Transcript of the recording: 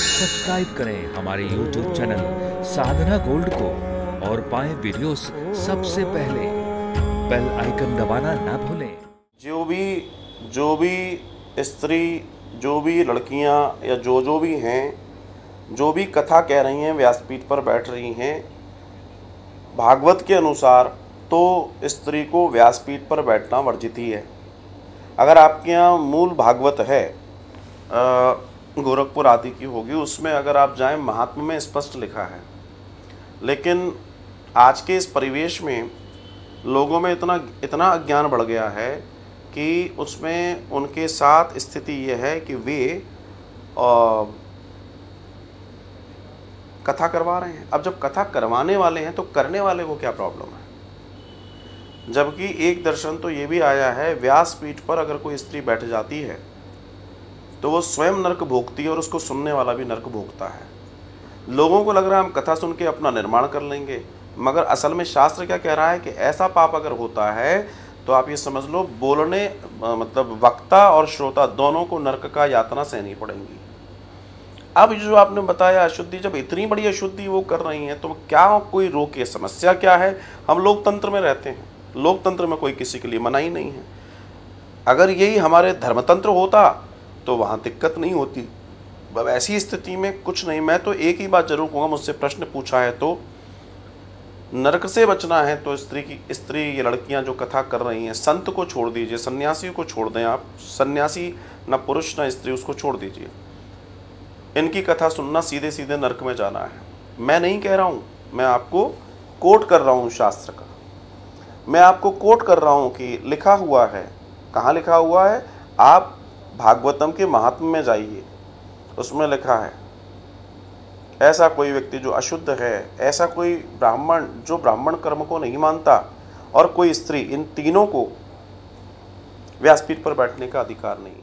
Subscribe करें हमारे YouTube channel साधना gold को और पाएं वीडियोस सबसे पहले। बेल आइकन दबाना ना भूलें। जो भी स्त्री, जो भी लड़कियां या जो भी हैं, जो भी कथा कह रही हैं, व्यासपीठ पर बैठ रही हैं, भागवत के अनुसार तो स्त्री को व्यासपीठ पर बैठना वर्जित ही है। अगर आपके यहाँ मूल भागवत है, गोरखपुर आदि की होगी, उसमें अगर आप जाएं, महात्म्य में स्पष्ट लिखा है। लेकिन आज के इस परिवेश में लोगों में इतना अज्ञान बढ़ गया है कि उसमें उनके साथ स्थिति यह है कि वे कथा करवा रहे हैं। अब जब कथा करवाने वाले हैं तो करने वाले को क्या प्रॉब्लम है? जबकि एक दर्शन तो ये भी आया है, व्यासपीठ पर अगर कोई स्त्री बैठ जाती है तो वो स्वयं नरक भोगती है और उसको सुनने वाला भी नरक भोगता है। लोगों को लग रहा है हम कथा सुन के अपना निर्माण कर लेंगे, मगर असल में शास्त्र क्या कह रहा है कि ऐसा पाप अगर होता है तो आप ये समझ लो, बोलने मतलब वक्ता और श्रोता दोनों को नरक का यातना सहनी पड़ेगी। अब जो आपने बताया अशुद्धि, जब इतनी बड़ी अशुद्धि वो कर रही हैं तो क्या कोई रोके? समस्या क्या है? हम लोकतंत्र में रहते हैं, लोकतंत्र में कोई किसी के लिए मना ही नहीं है। अगर यही हमारे धर्मतंत्र होता तो वहाँ दिक्कत नहीं होती। अब ऐसी स्थिति में कुछ नहीं, मैं तो एक ही बात जरूर कहूँगा, मुझसे प्रश्न पूछा है तो नरक से बचना है तो स्त्री ये लड़कियां जो कथा कर रही हैं, संत को छोड़ दीजिए, सन्यासी को छोड़ दें आप। सन्यासी न पुरुष न स्त्री, उसको छोड़ दीजिए। इनकी कथा सुनना सीधे सीधे नरक में जाना है। मैं नहीं कह रहा हूँ, मैं आपको कोट कर रहा हूँ शास्त्र का। मैं आपको कोट कर रहा हूँ कि लिखा हुआ है। कहाँ लिखा हुआ है? आप भागवतम के महात्म्य में जाइए, उसमें लिखा है ऐसा कोई व्यक्ति जो अशुद्ध है, ऐसा कोई ब्राह्मण जो ब्राह्मण कर्म को नहीं मानता, और कोई स्त्री, इन तीनों को व्यासपीठ पर बैठने का अधिकार नहीं।